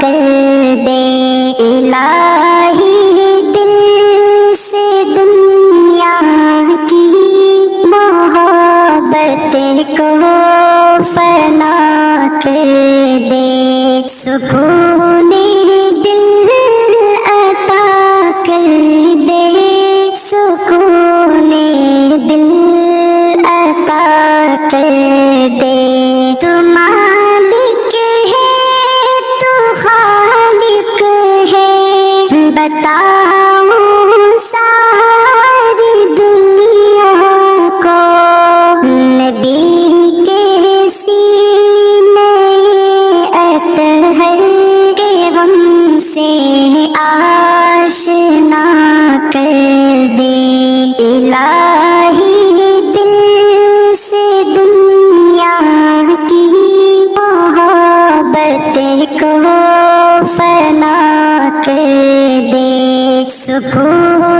کر دے الہی دل سے دنیا کی محبت کو فنا کر دے سکون دل عطا کر دے سکون دل عطا کر دے تو مالک ہے تو خالق ہے بتاؤں ساری دنیا کو نبی کے سینے اطہر کے غم سے آشنا کر دے الہی دل سے دنیا کی محبت کو فنا کر دے سکون